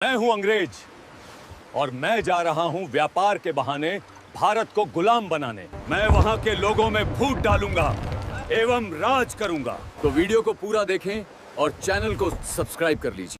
मैं हूं अंग्रेज और मैं जा रहा हूं व्यापार के बहाने भारत को गुलाम बनाने। मैं वहां के लोगों में फूट डालूंगा एवं राज करूंगा। तो वीडियो को पूरा देखें और चैनल को सब्सक्राइब कर लीजिए।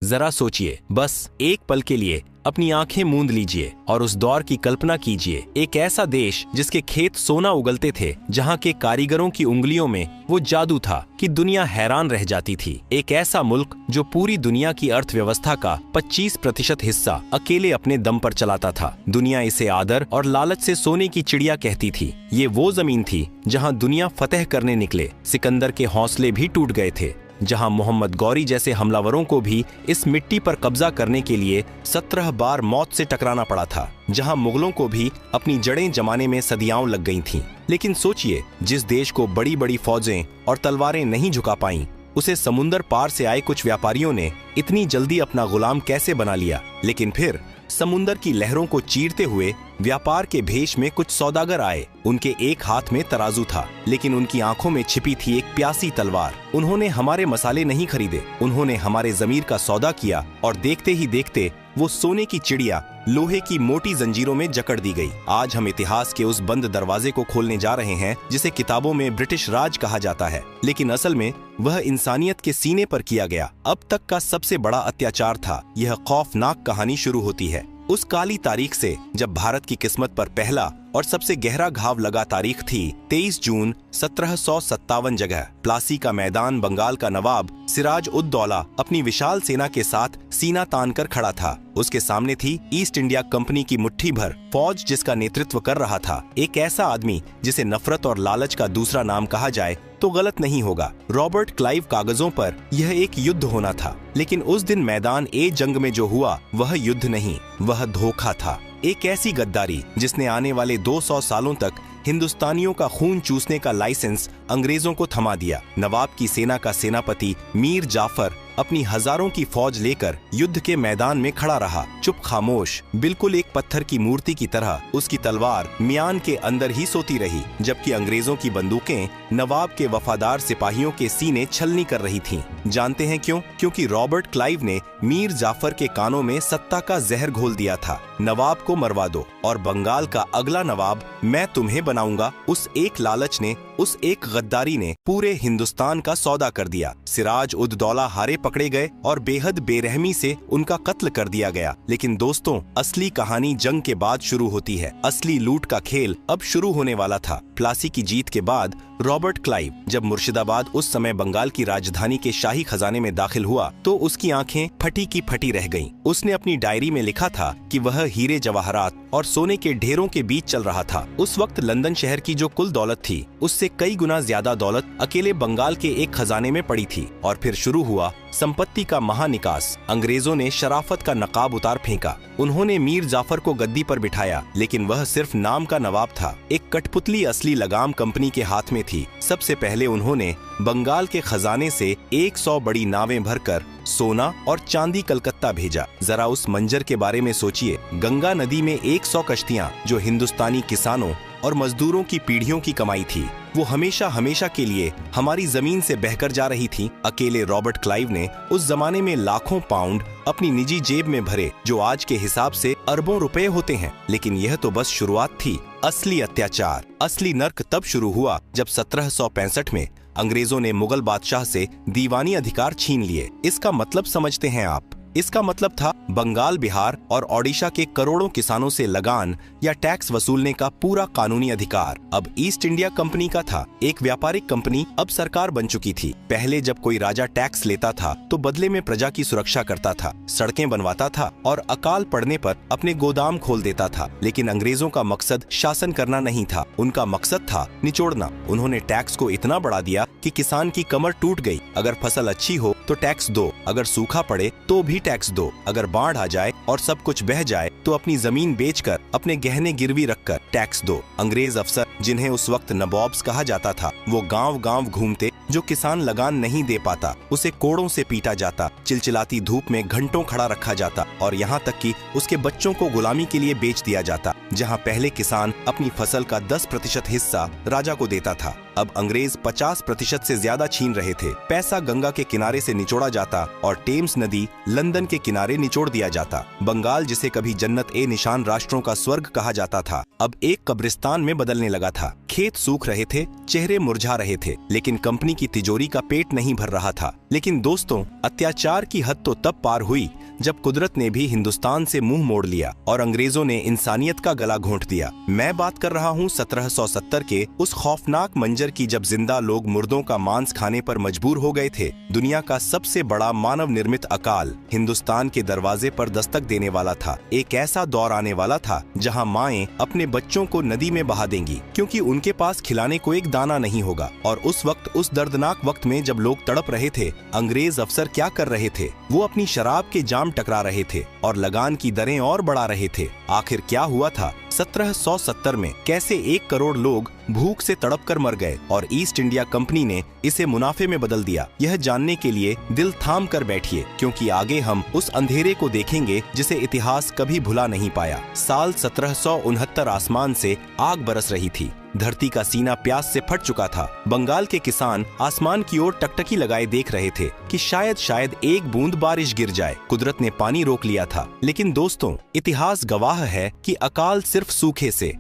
जरा सोचिए, बस एक पल के लिए अपनी आंखें मूंद लीजिए और उस दौर की कल्पना कीजिए। एक ऐसा देश जिसके खेत सोना उगलते थे, जहां के कारीगरों की उंगलियों में वो जादू था कि दुनिया हैरान रह जाती थी। एक ऐसा मुल्क जो पूरी दुनिया की अर्थव्यवस्था का 25% हिस्सा अकेले अपने दम पर चलाता था। दुनिया इसे आदर और लालच से सोने की चिड़िया कहती थी। ये वो जमीन थी जहां दुनिया फतेह करने निकले सिकंदर के हौसले भी टूट गए थे, जहां मोहम्मद गौरी जैसे हमलावरों को भी इस मिट्टी पर कब्जा करने के लिए 17 बार मौत से टकराना पड़ा था, जहां मुगलों को भी अपनी जड़ें जमाने में सदियां लग गई थीं। लेकिन सोचिए, जिस देश को बड़ी बड़ी फौजें और तलवारें नहीं झुका पाईं, उसे समुंदर पार से आए कुछ व्यापारियों ने इतनी जल्दी अपना गुलाम कैसे बना लिया। लेकिन फिर समुंदर की लहरों को चीरते हुए व्यापार के भेष में कुछ सौदागर आए। उनके एक हाथ में तराजू था, लेकिन उनकी आंखों में छिपी थी एक प्यासी तलवार। उन्होंने हमारे मसाले नहीं खरीदे, उन्होंने हमारे जमीर का सौदा किया और देखते ही देखते वो सोने की चिड़िया लोहे की मोटी जंजीरों में जकड़ दी गई। आज हम इतिहास के उस बंद दरवाजे को खोलने जा रहे हैं जिसे किताबों में ब्रिटिश राज कहा जाता है, लेकिन असल में वह इंसानियत के सीने पर किया गया अब तक का सबसे बड़ा अत्याचार था। यह खौफनाक कहानी शुरू होती है उस काली तारीख से जब भारत की किस्मत पर पहला और सबसे गहरा घाव लगा। तारीख थी 23 जून 1757। जगह प्लासी का मैदान। बंगाल का नवाब सिराज उद दौला अपनी विशाल सेना के साथ सीना तान कर खड़ा था। उसके सामने थी ईस्ट इंडिया कंपनी की मुट्ठी भर फौज, जिसका नेतृत्व कर रहा था एक ऐसा आदमी जिसे नफरत और लालच का दूसरा नाम कहा जाए तो गलत नहीं होगा। Robert Clive. कागजों पर यह एक युद्ध होना था, लेकिन उस दिन मैदान ए जंग में जो हुआ वह युद्ध नहीं, वह धोखा था। एक ऐसी गद्दारी जिसने आने वाले 200 सालों तक हिंदुस्तानियों का खून चूसने का लाइसेंस अंग्रेजों को थमा दिया। नवाब की सेना का सेनापति मीर जाफर अपनी हजारों की फौज लेकर युद्ध के मैदान में खड़ा रहा, चुप खामोश, बिल्कुल एक पत्थर की मूर्ति की तरह। उसकी तलवार म्यान के अंदर ही सोती रही, जबकि अंग्रेजों की बंदूकें नवाब के वफादार सिपाहियों के सीने छलनी कर रही थीं। जानते हैं क्यों? क्योंकि रॉबर्ट क्लाइव ने मीर जाफर के कानों में सत्ता का जहर घोल दिया था। नवाब को मरवा दो और बंगाल का अगला नवाब मैं तुम्हें बनाऊंगा। उस एक लालच ने, उस एक गद्दारी ने पूरे हिंदुस्तान का सौदा कर दिया। सिराज उद दौला हारे पकड़े गए और बेहद बेरहमी से उनका कत्ल कर दिया गया। लेकिन दोस्तों, असली कहानी जंग के बाद शुरू होती है। असली लूट का खेल अब शुरू होने वाला था। प्लासी की जीत के बाद रॉबर्ट क्लाइव जब मुर्शिदाबाद, उस समय बंगाल की राजधानी के शाही खजाने में दाखिल हुआ तो उसकी आंखें फटी की फटी रह गईं। उसने अपनी डायरी में लिखा था कि वह हीरे जवाहरात और सोने के ढेरों के बीच चल रहा था। उस वक्त लंदन शहर की जो कुल दौलत थी, उससे कई गुना ज्यादा दौलत अकेले बंगाल के एक खजाने में पड़ी थी। और फिर शुरू हुआ संपत्ति का महानिकास। अंग्रेजों ने शराफत का नकाब उतार फेंका। उन्होंने मीर जाफर को गद्दी पर बिठाया, लेकिन वह सिर्फ नाम का नवाब था। एक कठपुतली असली लगाम कंपनी के हाथ में थी। सबसे पहले उन्होंने बंगाल के खजाने से 100 बड़ी नावें भरकर सोना और चांदी कलकत्ता भेजा। जरा उस मंजर के बारे में सोचिए। गंगा नदी में 100 कश्तियां जो हिंदुस्तानी किसानों और मजदूरों की पीढ़ियों की कमाई थी, वो हमेशा हमेशा के लिए हमारी जमीन से बहकर जा रही थी। अकेले रॉबर्ट क्लाइव ने उस जमाने में लाखों पाउंड अपनी निजी जेब में भरे, जो आज के हिसाब से अरबों रुपए होते हैं। लेकिन यह तो बस शुरुआत थी। असली अत्याचार, असली नर्क तब शुरू हुआ जब 1765 में अंग्रेजों ने मुगल बादशाह से दीवानी अधिकार छीन लिए। इसका मतलब समझते हैं आप? इसका मतलब था बंगाल, बिहार और ओडिशा के करोड़ों किसानों से लगान या टैक्स वसूलने का पूरा कानूनी अधिकार अब ईस्ट इंडिया कंपनी का था। एक व्यापारिक कंपनी अब सरकार बन चुकी थी। पहले जब कोई राजा टैक्स लेता था तो बदले में प्रजा की सुरक्षा करता था, सड़कें बनवाता था और अकाल पड़ने पर अपने गोदाम खोल देता था। लेकिन अंग्रेजों का मकसद शासन करना नहीं था, उनका मकसद था निचोड़ना। उन्होंने टैक्स को इतना बढ़ा दिया कि किसान की कमर टूट गई। अगर फसल अच्छी हो तो टैक्स दो, अगर सूखा पड़े तो भी टैक्स दो, अगर बाढ़ आ जाए और सब कुछ बह जाए तो अपनी जमीन बेचकर, अपने गहने गिरवी रखकर टैक्स दो। अंग्रेज अफसर, जिन्हें उस वक्त नवाब्स कहा जाता था, वो गांव गांव घूमते। जो किसान लगान नहीं दे पाता उसे कोड़ों से पीटा जाता, चिलचिलाती धूप में घंटों खड़ा रखा जाता और यहाँ तक कि उसके बच्चों को गुलामी के लिए बेच दिया जाता। जहाँ पहले किसान अपनी फसल का 10% हिस्सा राजा को देता था, अब अंग्रेज 50% से ज्यादा छीन रहे थे। पैसा गंगा के किनारे से निचोड़ा जाता और टेम्स नदी लंदन समंदर के किनारे निचोड़ दिया जाता। बंगाल, जिसे कभी जन्नत ए निशान राष्ट्रों का स्वर्ग कहा जाता था, अब एक कब्रिस्तान में बदलने लगा था। खेत सूख रहे थे, चेहरे मुरझा रहे थे, लेकिन कंपनी की तिजोरी का पेट नहीं भर रहा था। लेकिन दोस्तों, अत्याचार की हद तो तब पार हुई जब कुदरत ने भी हिंदुस्तान से मुंह मोड़ लिया और अंग्रेजों ने इंसानियत का गला घोंट दिया। मैं बात कर रहा हूँ 1770 के उस खौफनाक मंजर की जब जिंदा लोग मुर्दों का मांस खाने पर मजबूर हो गए थे। दुनिया का सबसे बड़ा मानव निर्मित अकाल हिंदुस्तान के दरवाजे पर दस्तक देने वाला था। एक ऐसा दौर आने वाला था जहाँ माएं अपने बच्चों को नदी में बहा देंगी क्योंकि उनके पास खिलाने को एक दाना नहीं होगा। और उस वक्त, उस दर्दनाक वक्त में जब लोग तड़प रहे थे, अंग्रेज अफसर क्या कर रहे थे? वो अपनी शराब के जाम टकरा रहे थे और लगान की दरें और बढ़ा रहे थे। आखिर क्या हुआ था? 1770 में कैसे 1 करोड़ लोग भूख से तड़प कर मर गए और ईस्ट इंडिया कंपनी ने इसे मुनाफे में बदल दिया? यह जानने के लिए दिल थाम कर बैठिए, क्योंकि आगे हम उस अंधेरे को देखेंगे जिसे इतिहास कभी भुला नहीं पाया। साल 1769 आसमान से आग बरस रही थी। धरती का सीना प्यास से फट चुका था। बंगाल के किसान आसमान की ओर टकटकी लगाए देख रहे थे कि शायद एक बूंद बारिश गिर जाए। कुदरत ने पानी रोक लिया था। लेकिन दोस्तों, इतिहास गवाह है कि अकाल सिर्फ सूखे से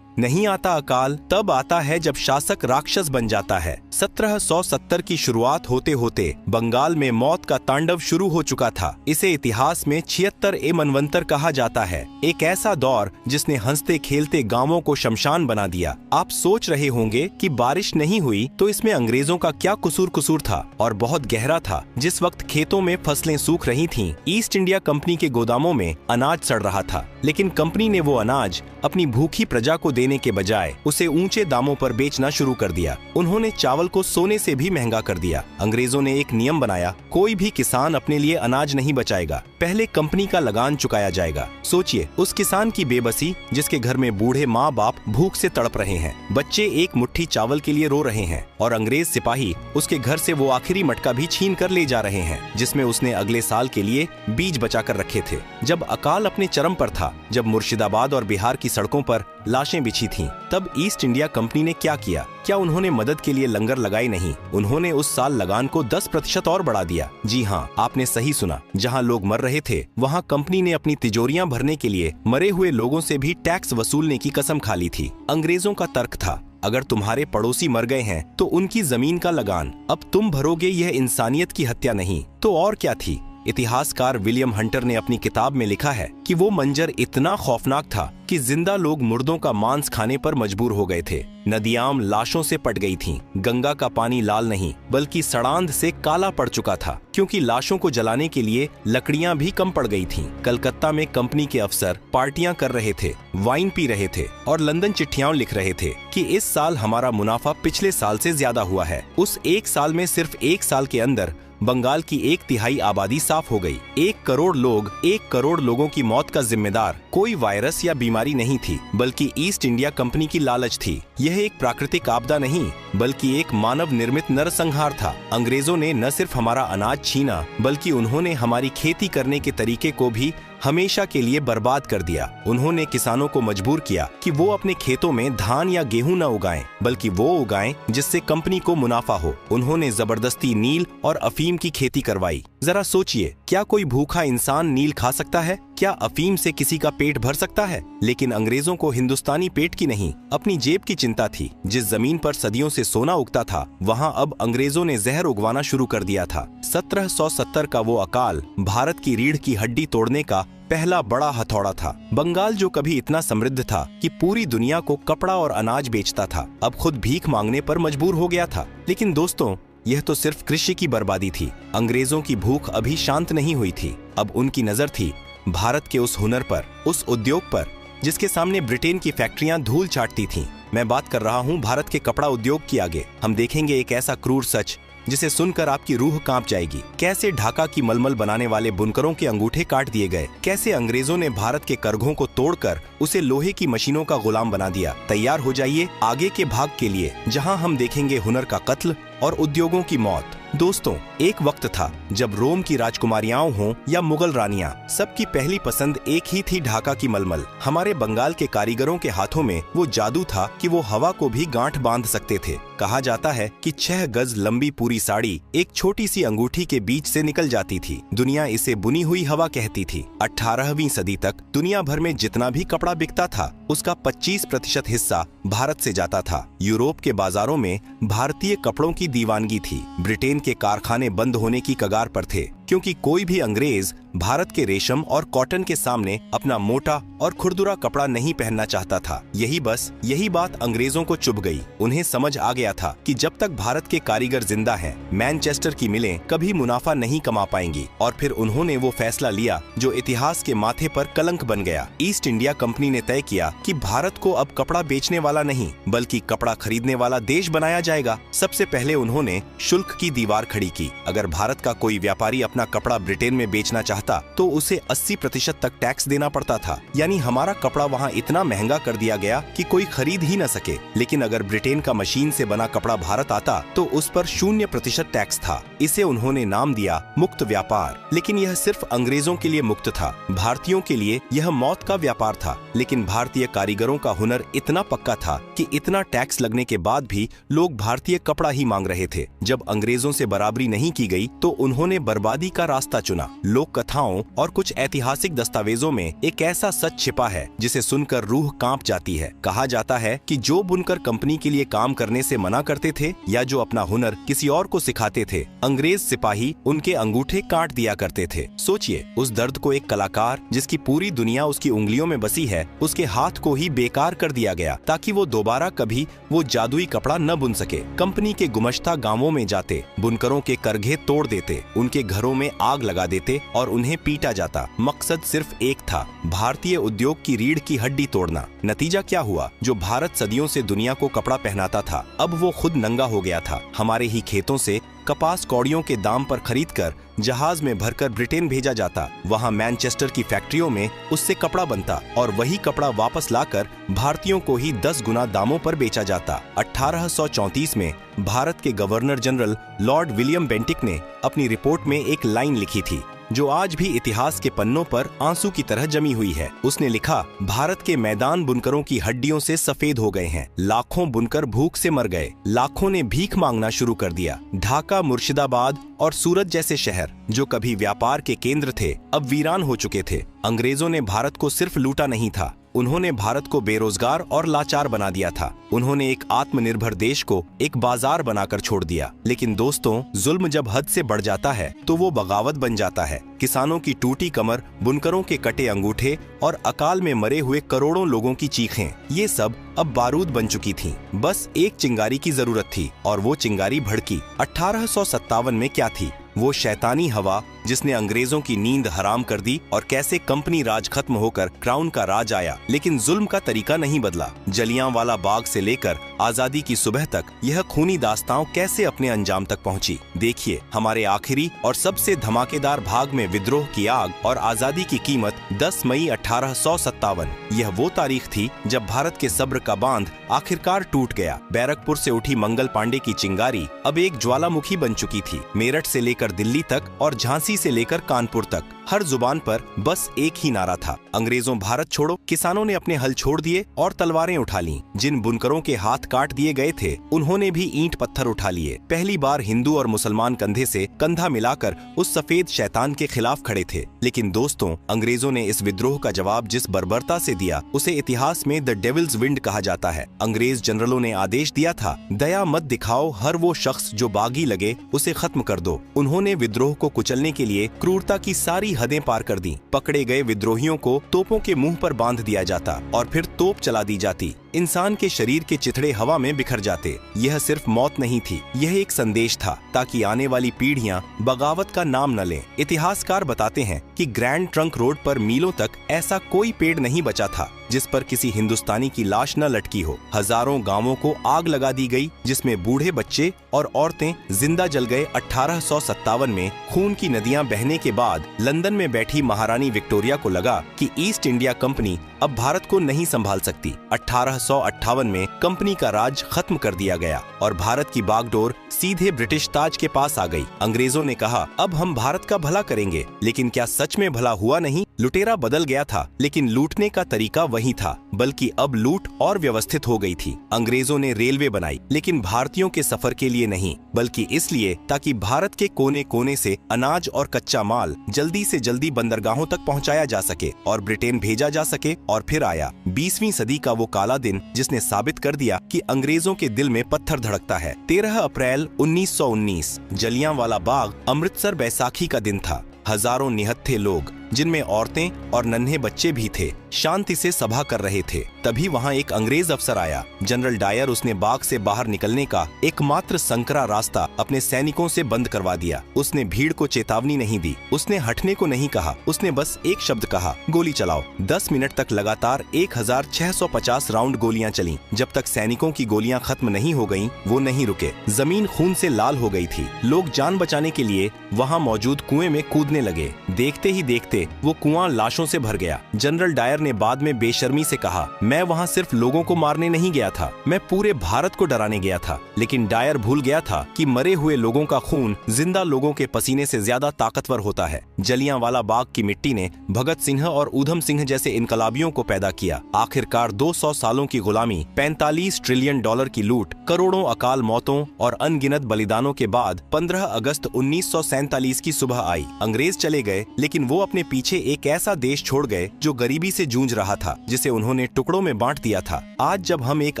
नहीं आता। अकाल तब आता है जब शासक राक्षस बन जाता है। 1770 की शुरुआत होते होते बंगाल में मौत का तांडव शुरू हो चुका था। इसे इतिहास में 76 मनवंतर कहा जाता है। एक ऐसा दौर जिसने हंसते खेलते गांवों को शमशान बना दिया। आप सोच रहे होंगे कि बारिश नहीं हुई तो इसमें अंग्रेजों का क्या कसूर था, और बहुत गहरा था। जिस वक्त खेतों में फसलें सूख रही थीं, ईस्ट इंडिया कंपनी के गोदामों में अनाज सड़ रहा था। लेकिन कंपनी ने वो अनाज अपनी भूखी प्रजा को देने के बजाय उसे ऊंचे दामों पर बेचना शुरू कर दिया। उन्होंने चावल को सोने से भी महंगा कर दिया। अंग्रेजों ने एक नियम बनाया, कोई भी किसान अपने लिए अनाज नहीं बचाएगा, पहले कंपनी का लगान चुकाया जाएगा। सोचिए उस किसान की बेबसी जिसके घर में बूढ़े माँ बाप भूख से तड़प रहे हैं, बच्चे एक मुट्ठी चावल के लिए रो रहे हैं, और अंग्रेज सिपाही उसके घर से वो आखिरी मटका भी छीन कर ले जा रहे हैं जिसमें उसने अगले साल के लिए बीज बचा कर रखे थे। जब अकाल अपने चरम पर था, जब मुर्शिदाबाद और बिहार की सड़कों पर लाशें बिछी थीं, तब ईस्ट इंडिया कंपनी ने क्या किया? क्या उन्होंने मदद के लिए लंगर लगाई? नहीं, उन्होंने उस साल लगान को 10% और बढ़ा दिया। जी हाँ, आपने सही सुना। जहाँ लोग मर रहे थे, वहाँ कंपनी ने अपनी तिजोरियां भरने के लिए मरे हुए लोगों से भी टैक्स वसूलने की कसम खा ली थी। अंग्रेजों का तर्क था, अगर तुम्हारे पड़ोसी मर गए हैं तो उनकी जमीन का लगान अब तुम भरोगे। यह इंसानियत की हत्या नहीं तो और क्या थी? इतिहासकार विलियम हंटर ने अपनी किताब में लिखा है कि वो मंजर इतना खौफनाक था कि जिंदा लोग मुर्दों का मांस खाने पर मजबूर हो गए थे। नदियां लाशों से पट गई थीं। गंगा का पानी लाल नहीं बल्कि सड़ांध से काला पड़ चुका था, क्योंकि लाशों को जलाने के लिए लकड़ियां भी कम पड़ गई थीं। कलकत्ता में कंपनी के अफसर पार्टियां कर रहे थे, वाइन पी रहे थे और लंदन चिट्ठियां लिख रहे थे कि इस साल हमारा मुनाफा पिछले साल से ज्यादा हुआ है। उस एक साल में, सिर्फ एक साल के अंदर बंगाल की 1/3 आबादी साफ हो गई। 1 करोड़ लोगों की मौत का जिम्मेदार कोई वायरस या बीमारी नहीं थी, बल्कि ईस्ट इंडिया कंपनी की लालच थी। यह एक प्राकृतिक आपदा नहीं बल्कि एक मानव निर्मित नरसंहार था। अंग्रेजों ने न सिर्फ हमारा अनाज छीना, बल्कि उन्होंने हमारी खेती करने के तरीके को भी हमेशा के लिए बर्बाद कर दिया। उन्होंने किसानों को मजबूर किया कि वो अपने खेतों में धान या गेहूं न उगाएं, बल्कि वो उगाएं जिससे कंपनी को मुनाफा हो। उन्होंने जबरदस्ती नील और अफीम की खेती करवाई। जरा सोचिए, क्या कोई भूखा इंसान नील खा सकता है? क्या अफीम से किसी का पेट भर सकता है? लेकिन अंग्रेजों को हिंदुस्तानी पेट की नहीं, अपनी जेब की चिंता थी। जिस जमीन पर सदियों से सोना उगता था, वहाँ अब अंग्रेजों ने जहर उगवाना शुरू कर दिया था। 1770 का वो अकाल भारत की रीढ़ की हड्डी तोड़ने का पहला बड़ा हथौड़ा था। बंगाल, जो कभी इतना समृद्ध था कि पूरी दुनिया को कपड़ा और अनाज बेचता था, अब खुद भीख मांगने पर मजबूर हो गया था। लेकिन दोस्तों, यह तो सिर्फ कृषि की बर्बादी थी। अंग्रेजों की भूख अभी शांत नहीं हुई थी। अब उनकी नजर थी भारत के उस हुनर पर, उस उद्योग पर जिसके सामने ब्रिटेन की फैक्ट्रियां धूल चाटती थीं। मैं बात कर रहा हूं भारत के कपड़ा उद्योग की। आगे हम देखेंगे एक ऐसा क्रूर सच जिसे सुनकर आपकी रूह कांप जाएगी। कैसे ढाका की मलमल बनाने वाले बुनकरों के अंगूठे काट दिए गए, कैसे अंग्रेजों ने भारत के करघों को तोड़कर उसे लोहे की मशीनों का गुलाम बना दिया। तैयार हो जाइए आगे के भाग के लिए, जहां हम देखेंगे हुनर का कत्ल और उद्योगों की मौत। दोस्तों, एक वक्त था जब रोम की राजकुमारियां हों या मुगल रानियां, सबकी पहली पसंद एक ही थी, ढाका की मलमल। हमारे बंगाल के कारीगरों के हाथों में वो जादू था कि वो हवा को भी गांठ बांध सकते थे। कहा जाता है कि 6 गज लंबी पूरी साड़ी एक छोटी सी अंगूठी के बीच से निकल जाती थी। दुनिया इसे बुनी हुई हवा कहती थी। 18वीं सदी तक दुनिया भर में जितना भी कपड़ा बिकता था, उसका 25% हिस्सा भारत से जाता था। यूरोप के बाजारों में भारतीय कपड़ों की दीवानगी थी। ब्रिटेन के कारखाने बंद होने की कगार पर थे, क्योंकि कोई भी अंग्रेज भारत के रेशम और कॉटन के सामने अपना मोटा और खुरदुरा कपड़ा नहीं पहनना चाहता था। यही बात अंग्रेजों को चुभ गई। उन्हें समझ आ गया था कि जब तक भारत के कारीगर जिंदा हैं, मैनचेस्टर की मिलें कभी मुनाफा नहीं कमा पाएंगी। और फिर उन्होंने वो फैसला लिया जो इतिहास के माथे पर कलंक बन गया। ईस्ट इंडिया कंपनी ने तय किया कि भारत को अब कपड़ा बेचने वाला नहीं, बल्कि कपड़ा खरीदने वाला देश बनाया जाएगा। सबसे पहले उन्होंने शुल्क की दीवार खड़ी की। अगर भारत का कोई व्यापारी अपना कपड़ा ब्रिटेन में बेचना चाहता तो उसे 80% तक टैक्स देना पड़ता था। यानी हमारा कपड़ा वहाँ इतना महंगा कर दिया गया कि कोई खरीद ही न सके। लेकिन अगर ब्रिटेन का मशीन से बना कपड़ा भारत आता तो उस पर 0% टैक्स था। इसे उन्होंने नाम दिया मुक्त व्यापार। लेकिन यह सिर्फ अंग्रेजों के लिए मुक्त था, भारतीयों के लिए यह मौत का व्यापार था। लेकिन भारतीय कारीगरों का हुनर इतना पक्का था कि इतना टैक्स लगने के बाद भी लोग भारतीय कपड़ा ही मांग रहे थे। जब अंग्रेजों से बराबरी नहीं की गई तो उन्होंने बर्बादी का रास्ता चुना। लोक कथाओं और कुछ ऐतिहासिक दस्तावेजों में एक ऐसा सच छिपा है जिसे सुनकर रूह कांप जाती है। कहा जाता है कि जो बुनकर कंपनी के लिए काम करने से मना करते थे या जो अपना हुनर किसी और को सिखाते थे, अंग्रेज सिपाही उनके अंगूठे काट दिया करते थे। सोचिए उस दर्द को। एक कलाकार जिसकी पूरी दुनिया उसकी उंगलियों में बसी है, उसके हाथ को ही बेकार कर दिया गया ताकि वो दोबारा कभी वो जादुई कपड़ा न बुन सके। कंपनी के गुमश्ता गांवों में जाते, बुनकरों के करघे तोड़ देते, उनके घरों में आग लगा देते और उन्हें पीटा जाता। मकसद सिर्फ एक था, भारतीय उद्योग की रीढ़ की हड्डी तोड़ना। नतीजा क्या हुआ? जो भारत सदियों से दुनिया को कपड़ा पहनाता था, अब वो खुद नंगा हो गया था। हमारे ही खेतों से कपास कौड़ियों के दाम पर खरीदकर जहाज में भरकर ब्रिटेन भेजा जाता। वहां मैनचेस्टर की फैक्ट्रियों में उससे कपड़ा बनता और वही कपड़ा वापस लाकर भारतीयों को ही 10 गुना दामों पर बेचा जाता। 1834 में भारत के governor general Lord William Bentinck ने अपनी रिपोर्ट में एक लाइन लिखी थी जो आज भी इतिहास के पन्नों पर आंसू की तरह जमी हुई है। उसने लिखा, भारत के मैदान बुनकरों की हड्डियों से सफेद हो गए हैं। लाखों बुनकर भूख से मर गए। लाखों ने भीख मांगना शुरू कर दिया। ढाका, मुर्शिदाबाद और सूरत जैसे शहर जो कभी व्यापार के केंद्र थे, अब वीरान हो चुके थे। अंग्रेजों ने भारत को सिर्फ लूटा नहीं था, उन्होंने भारत को बेरोजगार और लाचार बना दिया था। उन्होंने एक आत्मनिर्भर देश को एक बाजार बनाकर छोड़ दिया। लेकिन दोस्तों, जुल्म जब हद से बढ़ जाता है तो वो बगावत बन जाता है। किसानों की टूटी कमर, बुनकरों के कटे अंगूठे और अकाल में मरे हुए करोड़ों लोगों की चीखें, ये सब अब बारूद बन चुकी थीं। बस एक चिंगारी की जरूरत थी और वो चिंगारी भड़की। 1857 में क्या थी? वो शैतानी हवा जिसने अंग्रेजों की नींद हराम कर दी और कैसे कंपनी राज खत्म होकर क्राउन का राज आया। लेकिन जुल्म का तरीका नहीं बदला। जलियांवाला बाग से लेकर आजादी की सुबह तक यह खूनी दास्तां कैसे अपने अंजाम तक पहुंची। देखिए, हमारे आखिरी और सबसे धमाकेदार भाग में विद्रोह की आग और आजादी की कीमत 10 मई 1857। यह वो तारीख थी जब भारत के सब्र का बांध आखिरकार टूट गया। बैरकपुर से उठी मंगल पांडे की चिंगारी अब एक ज्वालामुखी बन चुकी थी। मेरठ से लेकर दिल्ली तक और झांसी से लेकर कानपुर तक हर जुबान पर बस एक ही नारा था, अंग्रेजों भारत छोड़ो। किसानों ने अपने हल छोड़ दिए और तलवारें उठा लीं। जिन बुनकरों के हाथ काट दिए गए थे, उन्होंने भी ईंट पत्थर उठा लिए। पहली बार हिंदू और मुसलमान कंधे से कंधा मिलाकर उस सफेद शैतान के खिलाफ खड़े थे। लेकिन दोस्तों, अंग्रेजों ने इस विद्रोह का जवाब जिस बर्बरता से दिया, उसे इतिहास में द डेविल्स विंड कहा जाता है। अंग्रेज जनरलों ने आदेश दिया था, दया मत दिखाओ, हर वो शख्स जो बागी लगे उसे खत्म कर दो। उन्होंने विद्रोह को कुचलने के लिए क्रूरता की सारी हदें पार कर दी। पकड़े गए विद्रोहियों को तोपों के मुंह पर बांध दिया जाता और फिर तोप चला दी जाती। इंसान के शरीर के चिथड़े हवा में बिखर जाते। यह सिर्फ मौत नहीं थी, यह एक संदेश था ताकि आने वाली पीढ़ियां बगावत का नाम न लें। इतिहासकार बताते हैं कि ग्रैंड ट्रंक रोड पर मीलों तक ऐसा कोई पेड़ नहीं बचा था जिस पर किसी हिंदुस्तानी की लाश न लटकी हो। हजारों गांवों को आग लगा दी गई, जिसमें बूढ़े, बच्चे और औरतें जिंदा जल गए। 1857 में खून की नदियां बहने के बाद लंदन में बैठी महारानी विक्टोरिया को लगा कि ईस्ट इंडिया कंपनी अब भारत को नहीं संभाल सकती। 1858 में कंपनी का राज खत्म कर दिया गया और भारत की बागडोर सीधे ब्रिटिश ताज के पास आ गई। अंग्रेजों ने कहा, अब हम भारत का भला करेंगे, लेकिन क्या सच में भला हुआ नहीं? लुटेरा बदल गया था, लेकिन लूटने का तरीका वही था, बल्कि अब लूट और व्यवस्थित हो गई थी। अंग्रेजों ने रेलवे बनाई, लेकिन भारतीयों के सफर के लिए नहीं, बल्कि इसलिए ताकि भारत के कोने कोने से अनाज और कच्चा माल जल्दी से जल्दी बंदरगाहों तक पहुंचाया जा सके और ब्रिटेन भेजा जा सके। और फिर आया 20वीं सदी का वो काला दिन, जिसने साबित कर दिया कि अंग्रेजों के दिल में पत्थर धड़कता है। 13 अप्रैल 1919 जलियांवाला बाग, अमृतसर बैसाखी का दिन था। हजारों निहत्थे लोग, जिनमें औरतें और नन्हे बच्चे भी थे, शांति से सभा कर रहे थे। तभी वहां एक अंग्रेज अफसर आया, जनरल डायर। उसने बाग से बाहर निकलने का एकमात्र संकरा रास्ता अपने सैनिकों से बंद करवा दिया। उसने भीड़ को चेतावनी नहीं दी, उसने हटने को नहीं कहा, उसने बस एक शब्द कहा, गोली चलाओ। 10 मिनट तक लगातार 1650 राउंड गोलियां चलीं। जब तक सैनिकों की गोलियां खत्म नहीं हो गईं, वो नहीं रुके। जमीन खून से लाल हो गई थी। लोग जान बचाने के लिए वहाँ मौजूद कुएं में कूदने लगे। देखते ही देखते वो कुआं लाशों से भर गया। जनरल डायर ने बाद में बेशर्मी से कहा, मैं वहां सिर्फ लोगों को मारने नहीं गया था, मैं पूरे भारत को डराने गया था। लेकिन डायर भूल गया था कि मरे हुए लोगों का खून जिंदा लोगों के पसीने से ज्यादा ताकतवर होता है। जलियांवाला बाग की मिट्टी ने भगत सिंह और ऊधम सिंह जैसे इनकलाबियों को पैदा किया। आखिरकार 200 सालों की गुलामी, 45 ट्रिलियन डॉलर की लूट, करोड़ों अकाल मौतों और अनगिनत बलिदानों के बाद 15 अगस्त 1947 की सुबह आई। अंग्रेज चले गए, लेकिन वो अपने पीछे एक ऐसा देश छोड़ गए जो गरीबी से जूझ रहा था, जिसे उन्होंने टुकड़ों में बांट दिया था। आज जब हम एक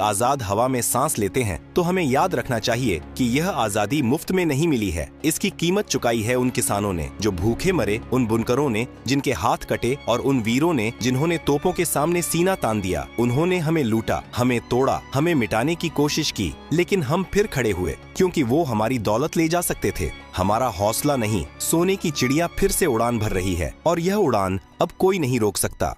आजाद हवा में सांस लेते हैं, तो हमें याद रखना चाहिए कि यह आजादी मुफ्त में नहीं मिली है। इसकी कीमत चुकाई है उन किसानों ने जो भूखे मरे, उन बुनकरों ने जिनके हाथ कटे, और उन वीरों ने जिन्होंने तोपों के सामने सीना तान दिया। उन्होंने हमें लूटा, हमें तोड़ा, हमें मिटाने की कोशिश की, लेकिन हम फिर खड़े हुए, क्योंकि वो हमारी दौलत ले जा सकते थे। हमारा हौसला नहीं, सोने की चिड़िया फिर से उड़ान भर रही है, और यह उड़ान अब कोई नहीं रोक सकता।